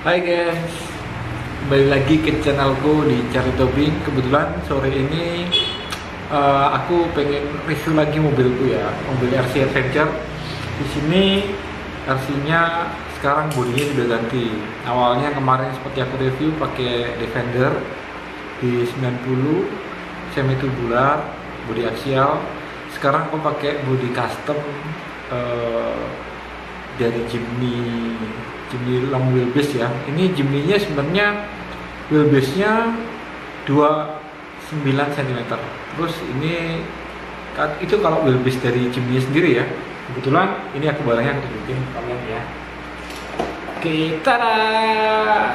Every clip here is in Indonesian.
Hai guys, kembali lagi ke channelku di Cari Tobing. Kebetulan sore ini aku pengen review lagi mobilku ya, mobil RC Adventure. Di sini RC-nya sekarang bodinya sudah ganti. Awalnya kemarin seperti aku review pakai Defender di 90 semi tubular, bodi aksial. Sekarang aku pakai bodi custom dari Jimny long wheelbase ya. Ini Jimny-nya sebenarnya wheelbase-nya 29 cm. Terus ini itu kalau wheelbase dari Jimny sendiri ya. Kebetulan ini aku barangnya aku tunjukin kalian ya. Oke, tada.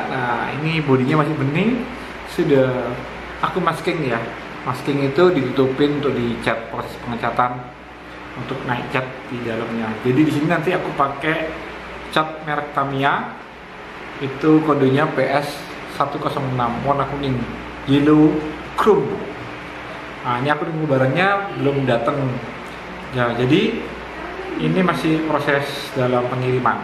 Nah, ini bodinya masih bening. Sudah aku masking ya. Masking itu ditutupin untuk dicat, proses pengecatan untuk naik cat di dalamnya. Jadi di sini nanti aku pakai cat merek Tamiya, itu kodenya PS106, warna kuning, yellow chrome. Nah, ini aku tunggu barangnya belum datang ya, jadi ini masih proses dalam pengiriman.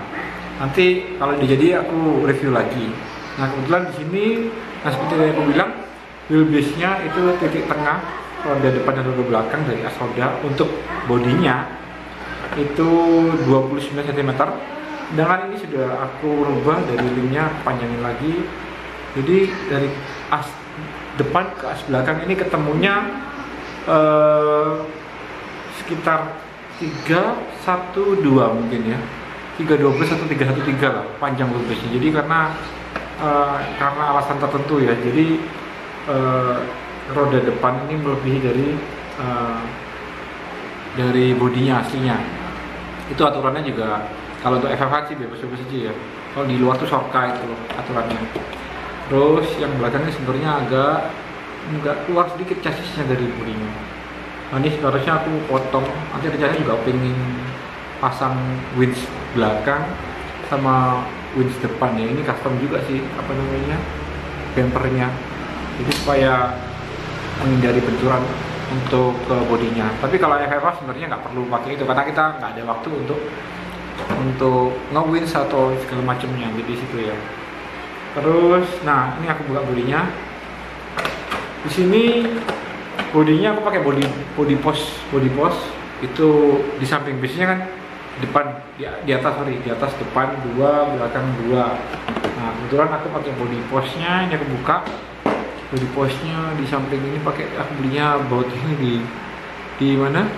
Nanti kalau udah jadi aku review lagi. Nah, kebetulan di sini, nah seperti yang aku bilang, wheelbase-nya itu titik tengah roda depan dan roda belakang dari as roda. Untuk bodinya itu 29 cm. Dengan ini sudah aku rubah dari rimnya, panjangin lagi. Jadi dari as depan ke as belakang ini ketemunya sekitar 312 mungkin ya, 312 atau 313 lah panjang wheelbase-nya. Jadi karena alasan tertentu ya, jadi roda depan ini melebihi dari bodinya aslinya. Itu aturannya juga. Kalau untuk FFH sih bebas-bebas aja ya. Kalau di luar tuh sorka itu loh aturannya. Terus yang belakangnya sebenarnya agak keluar sedikit chassisnya dari bodinya. Nah, ini seharusnya aku potong. Nanti rencananya juga pengen pasang winch belakang sama winch depan ya. Ini custom juga sih, apa namanya, bumpernya. Jadi supaya menghindari benturan untuk ke bodinya. Tapi kalau FFH sebenarnya nggak perlu pakai itu karena kita nggak ada waktu untuk nge-winch atau segala macamnya di situ ya. Terus, nah ini aku buka bodinya. Di sini bodinya aku pakai body post itu di samping, biasanya kan depan di atas depan 2, belakang 2. Nah kebetulan aku pakai body postnya. Ini aku buka body postnya di samping ini, pakai aku belinya baut ini di mana,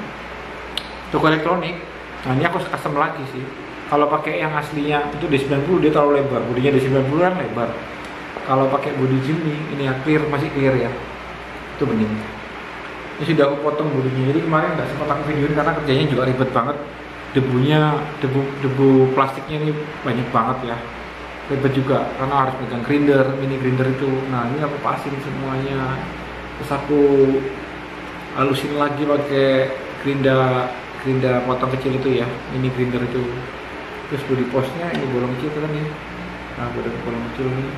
toko elektronik. Nah ini aku custom lagi sih. Kalau pakai yang aslinya itu D90 dia terlalu lebar, bodinya D90 kan lebar. Kalau pakai bodi Jimny ini ya masih clear ya, itu bening. Ini sudah aku potong bodinya. Jadi kemarin nggak sempat aku videoin karena kerjanya juga ribet banget. Debu plastiknya ini banyak banget ya, ribet juga karena harus pegang grinder, mini grinder itu. Nah ini aku pasin semuanya, terus aku halusin lagi pakai gerinda potong kecil itu ya, mini grinder itu. Terus body postnya ini bolong kecil kan ya. Nah bolong kecil ini.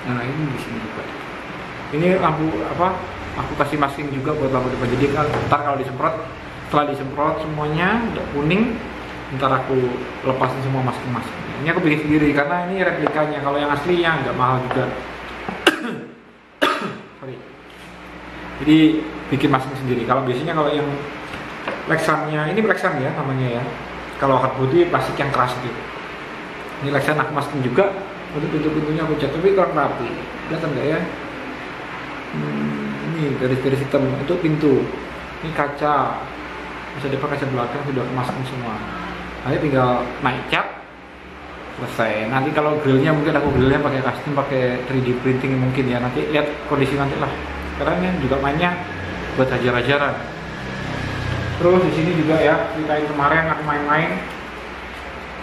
Nah ini di sini juga. Ini lampu apa? Aku kasih masking juga buat lampu depan. Jadi kan ntar kalau setelah disemprot semuanya udah kuning, ntar aku lepasin semua masking. Ini aku bikin sendiri karena ini replikanya. Kalau yang aslinya nggak mahal juga. Sorry. Jadi bikin masking sendiri. Kalau biasanya kalau yang Lexannya, ini Lexan ya namanya ya. Kalau hard body plastik yang keras gitu. Ini Lexan aku masking juga. Untuk pintu-pintunya aku cat, tapi kurang rapi. Kelihatan nggak ya? Ini garis-garis hitam itu pintu. Ini kaca. Bisa depan, kaca belakang sudah aku masking semua. Nanti tinggal naik cat, selesai. Nanti kalau grillnya mungkin aku grillnya pakai custom, pakai 3D printing mungkin ya. Nanti lihat kondisi nanti lah. Karena ini juga mainnya buat hajar-hajaran. Terus di sini juga ya, ceritain kemarin aku main-main.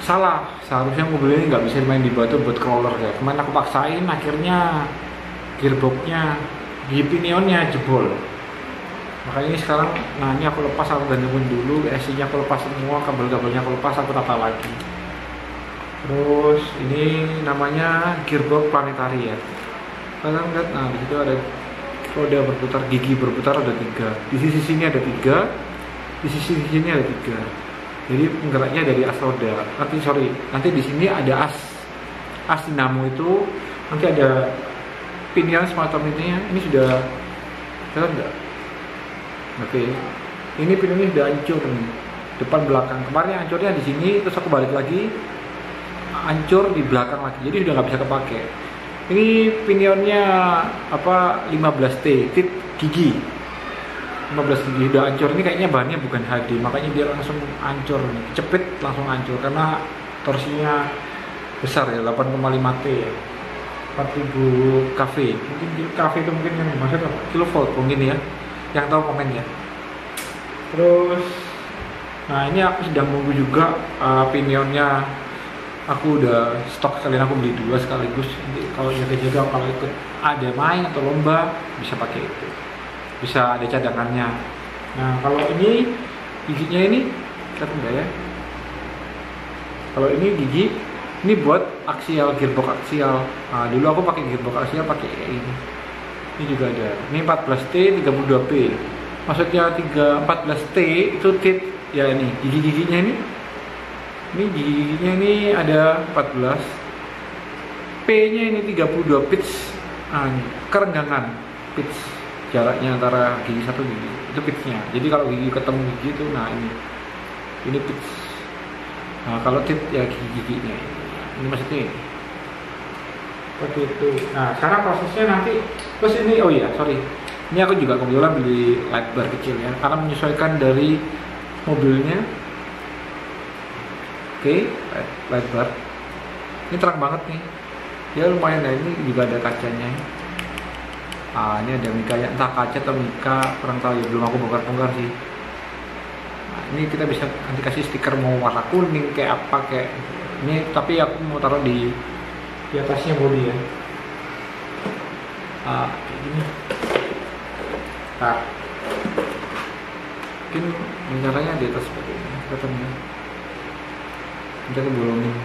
Salah, seharusnya mobil ini nggak bisa main di batu buat crawler ya. Kemarin aku paksain, akhirnya gearboxnya, di pinionnya jebol. Makanya ini sekarang, nah ini aku lepas, aku gantungin dulu, AC-nya aku lepas semua, kabel-kabelnya aku lepas, aku tata lagi. Terus ini namanya gearbox planetary ya. Kalian lihat, nah di situ ada roda berputar, gigi berputar ada 3. Di sisi sini ada 3. Di sisi sini ada 3. Jadi penggeraknya dari as roda. Nanti di sini ada as as dinamo itu nanti ada pinion semacam ini sudah kelihatan nggak? Oke, ini pinionnya sudah hancur nih, depan belakang. Kemarin hancurnya di sini, terus aku balik lagi hancur di belakang lagi, jadi sudah nggak bisa kepake. Ini pinionnya 15T tit gigi 15 gigi udah hancur. Ini kayaknya bahannya bukan HD, makanya dia langsung hancur nih, cepet langsung hancur karena torsinya besar ya, 8,5T ya, 4000 kV. Mungkin kV itu mungkin yang dimaksud kilovolt mungkin ya, yang tahu komen ya. Terus nah ini aku sedang menunggu juga pinionnya. Aku udah stok sekalian, aku beli 2 sekaligus. Nanti kalau jaga-jaga, kalau ikut ada main atau lomba bisa pakai itu, bisa ada cadangannya. Nah kalau ini giginya ini kelihatan nggak ya? Kalau ini gigi ini buat aksial, gearbox aksial. Nah, dulu aku pakai gearbox aksial pakai ini. Ini juga ada. Ini 14T 32P. Maksudnya 14T itu tit ya, ini gigi-giginya ini. Ini giginya ini ada 14. P-nya ini 32 pitch. Nah, ini kerenggangan pitch. Jaraknya antara gigi satu gigi itu pitchnya. Jadi kalau gigi ketemu gigi itu, nah ini pitch. Nah kalau tit ya gigi-giginya ini maksudnya seperti itu. Nah sekarang prosesnya nanti, terus ini oh iya sorry, ini aku juga kebetulan beli light bar kecil ya, karena menyesuaikan dari mobilnya. Oke, light bar ini terang banget nih ya, lumayan ya. Ini juga ada kacanya. Ini ada mika ya, entah kaca atau mika, kurang tahu ya, belum aku bongkar-bongkar sih. Nah, ini kita bisa nanti kasih stiker mau warna kuning kayak apa kayak ini, tapi aku mau taruh di atasnya bodi ya. Kayak gini. Nah, mungkin caranya di atas seperti ini, katanya. Kita kebolongin.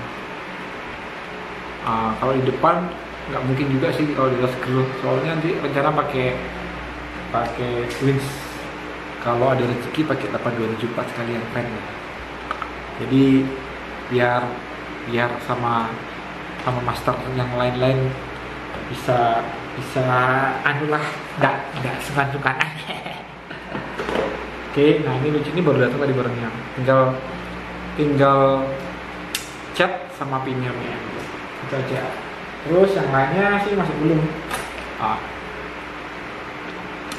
Kalau di depan nggak mungkin juga sih kalau di atas grill, soalnya nanti rencana pakai twins. Kalau ada rezeki pakai 8274 sekalian pen ya. Jadi biar sama master yang lain-lain bisa anulah, nggak sungkan-sungkan. Oke, nah ini lucu, ini baru datang tadi barangnya. Tinggal cat sama pinionnya. Itu aja. Terus yang lainnya sih masih belum.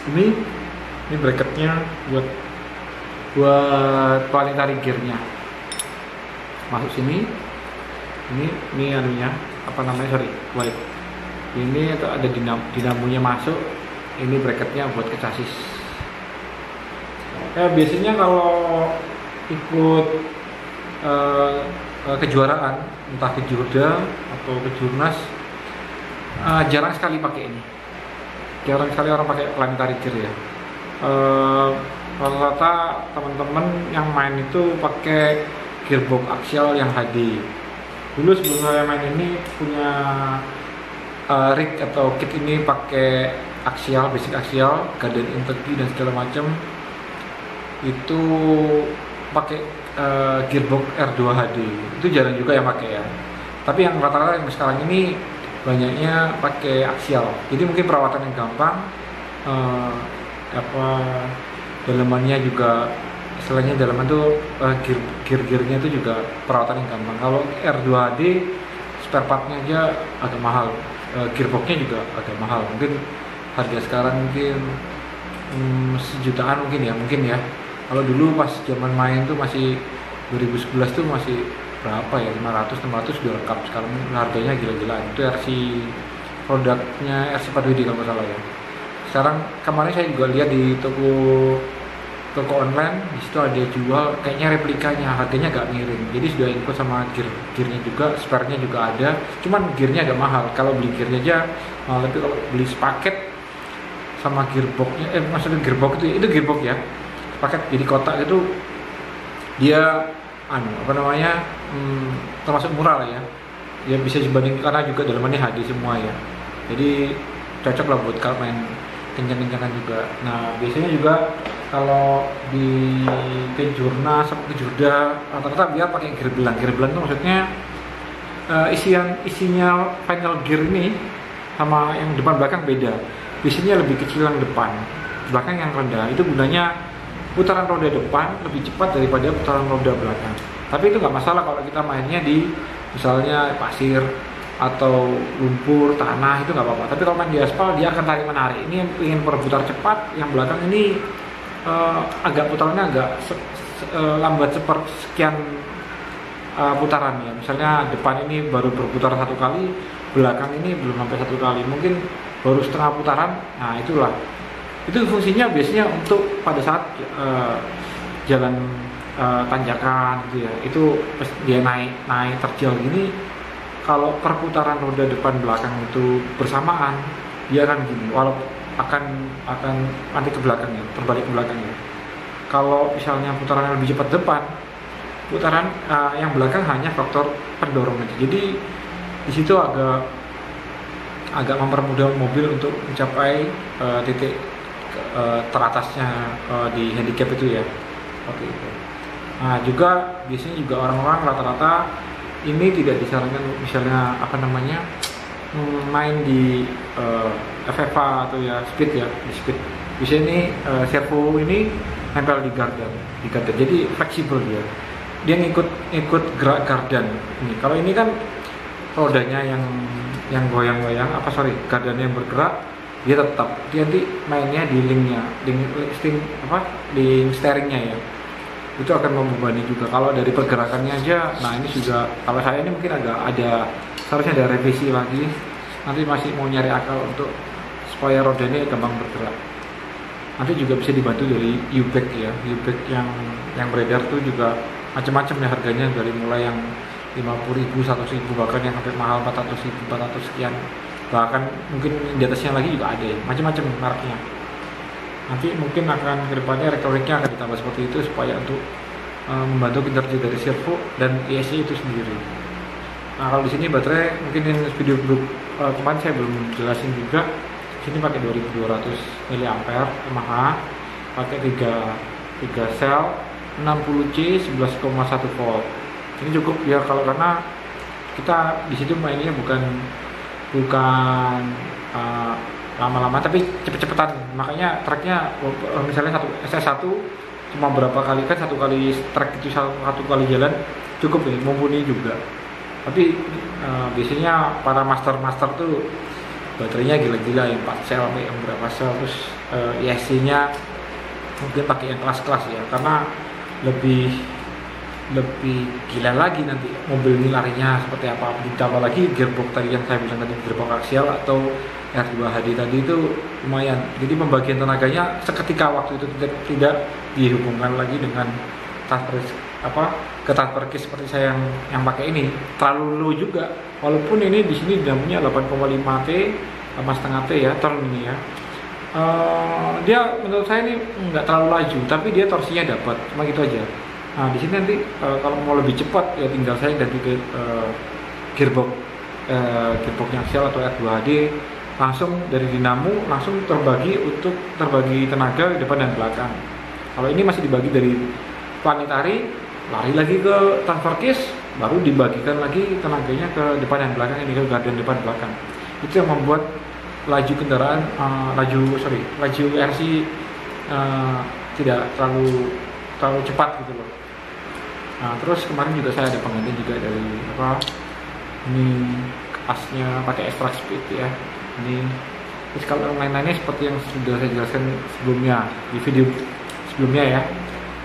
Ini bracketnya buat planetary gearnya. Masuk sini. Ini anunya apa namanya, white. Ini ada dinamonya masuk. Ini bracketnya buat ke chassis. Biasanya kalau ikut kejuaraan, entah ke Jurda atau ke Jurnas, jarang sekali pakai ini. Jarang sekali orang pakai planetary gear ya. Rata-rata teman-teman yang main itu pakai gearbox aksial yang HD. Dulu sebelum saya main ini punya rig atau kit ini pakai aksial, basic aksial, garden integrity dan segala macam. Itu pakai gearbox R2 HD. Itu jarang juga yang pakai ya. Tapi yang rata-rata yang sekarang ini banyaknya pakai aksial. Jadi mungkin perawatan yang gampang, dalamannya juga, istilahnya dalaman tuh gear-gearnya itu juga perawatan yang gampang. Kalau R2HD spare partnya aja agak mahal, gearboxnya juga agak mahal. Mungkin harga sekarang mungkin sejutaan mungkin ya. Kalau dulu pas zaman main tuh masih 2011 tuh masih berapa ya, 500-600 udah lengkap. Sekarang harganya gila-gilaan. Itu RC produknya RC4WD kalau nggak salah ya. Sekarang kemarin saya juga lihat di toko online, di situ ada jual kayaknya replikanya, harganya agak miring. Jadi sudah include sama gearnya juga, spare-nya juga ada. Cuman gearnya agak mahal. Kalau beli gearnya aja mahal, tapi kalau beli sepaket sama gearboxnya, maksudnya gearbox itu gearbox ya, paket jadi kotak itu dia termasuk murah lah ya. Ya bisa dibanding karena juga dalamannya HD semua ya. Jadi cocok lah buat kalau main kencang-kencangan juga. Nah biasanya juga kalau di kejurnas sama kejurda rata-rata biar pakai gear belang. Gear belang itu maksudnya isinya final gear ini sama yang depan belakang beda. Biasanya lebih kecil yang depan, belakang yang rendah. Itu gunanya putaran roda depan lebih cepat daripada putaran roda belakang. Tapi itu nggak masalah kalau kita mainnya di misalnya pasir atau lumpur, tanah, itu nggak apa-apa. Tapi kalau main di aspal dia akan tarik menarik. Ini yang ingin berputar cepat, yang belakang ini agak putarannya agak lambat sekian putaran ya. Misalnya depan ini baru berputar 1 kali, belakang ini belum sampai 1 kali, mungkin baru setengah putaran. Nah itulah, itu fungsinya biasanya untuk pada saat jalan tanjakan gitu ya. Itu dia naik terjal gini, kalau perputaran roda depan belakang itu bersamaan, dia akan gini, walaupun akan nanti ke belakang ya, terbalik ke belakang ya. Kalau misalnya putarannya lebih cepat depan, putaran yang belakang hanya faktor pendorong aja. Jadi di situ agak mempermudah mobil untuk mencapai titik teratasnya di handicap itu ya. Oke itu. Nah juga biasanya juga orang-orang rata-rata ini tidak disarankan misalnya main di FFA atau ya speed ya, di speed. Biasanya ini servo ini nempel di gardan. Jadi fleksibel dia. Dia ngikut gerak gardan ini. Kalau ini kan rodanya yang goyang-goyang, gardannya yang bergerak, dia nanti mainnya di link steeringnya ya. Itu akan membebani juga. Kalau dari pergerakannya aja, nah ini juga kalau saya ini mungkin seharusnya ada revisi lagi. Nanti masih mau nyari akal untuk supaya rodanya gampang bergerak. Nanti juga bisa dibantu dari U-Bag ya. U-Bag yang beredar tuh juga macam-macam ya harganya, dari mulai yang 50.000, 100.000, bahkan yang sampai mahal 400.000, 400 sekian, bahkan mungkin di atasnya lagi juga ada ya, macam-macam mereknya. Nanti mungkin akan kedepannya elektroniknya akan ditambah seperti itu supaya untuk membantu kinerja dari servo dan ESC itu sendiri. Nah kalau di sini baterai mungkin yang video kemarin saya belum jelasin juga. Sini pakai 2200 mAh mAh, pakai 3 sel 60C 11,1 volt. Ini cukup ya karena kita di situ mainnya bukan lama-lama tapi cepet-cepetan. Makanya tracknya misalnya SS1 cuma berapa kali kan, 1 kali track itu 1 kali jalan cukup nih, mumpuni juga. Tapi biasanya para master tuh baterainya gila-gila yang 4 sel sampai yang berapa sel, terus ESC-nya mungkin pakai yang kelas-kelas ya, karena lebih gila lagi nanti mobil ini larinya seperti apa. Ditambah lagi gearbox tadi yang saya bilang tadi, gearbox aksial atau R2HD tadi itu lumayan. Jadi pembagian tenaganya seketika waktu itu tidak dihubungkan lagi dengan transfer case seperti saya yang pakai ini. Terlalu low juga. Walaupun ini di sini dinamanya 8,5 T, 8,5 T ya, turn ini ya. Dia menurut saya ini nggak terlalu laju, tapi dia torsinya dapat, cuma gitu aja. Nah di sini nanti kalau mau lebih cepat ya tinggal saya ganti ke gearboxnya aksial atau R2HD, langsung dari dinamo langsung terbagi tenaga di depan dan belakang. Kalau ini masih dibagi dari planetary, lari lagi ke transfer case, baru dibagikan lagi tenaganya ke depan dan belakang, ini ke gardan depan belakang. Itu yang membuat laju kendaraan laju RC tidak terlalu cepat gitu loh. Nah terus kemarin juga saya ada pengganti juga dari ini asnya pakai extra speed ya. Ini terus kalau lain-lainnya seperti yang sudah saya jelaskan sebelumnya di video sebelumnya ya.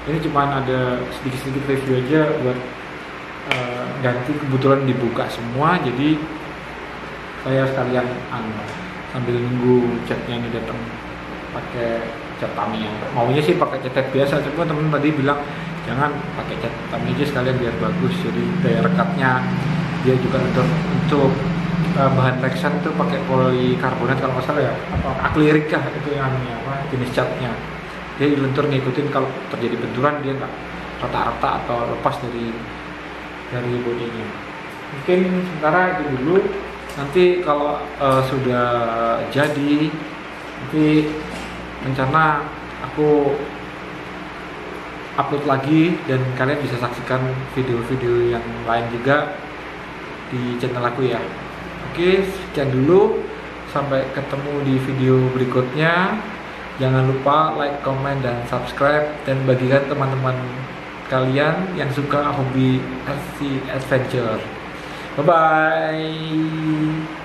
Ini cuma ada sedikit review aja buat ganti, kebetulan dibuka semua, jadi saya sekalian sambil nunggu catnya ini datang pakai cat Tamiya. Maunya sih pakai cat biasa, cuma temen tadi bilang jangan pakai cat Tamiya aja sekalian biar bagus. Jadi daya rekatnya dia juga untuk bahan Lexan itu pakai polikarbonat kalau nggak salah ya, akrilik kah itu yang jenis catnya. Dia lentur ngikutin kalau terjadi benturan dia nggak rata-rata atau lepas dari bodinya. Mungkin sementara itu dulu. Nanti kalau sudah jadi, nanti rencana aku upload lagi dan kalian bisa saksikan video-video yang lain juga di channel aku ya. Oke, sekian dulu, sampai ketemu di video berikutnya. Jangan lupa like, comment, dan subscribe, dan bagikan teman-teman kalian yang suka hobi RC Adventure. Bye bye.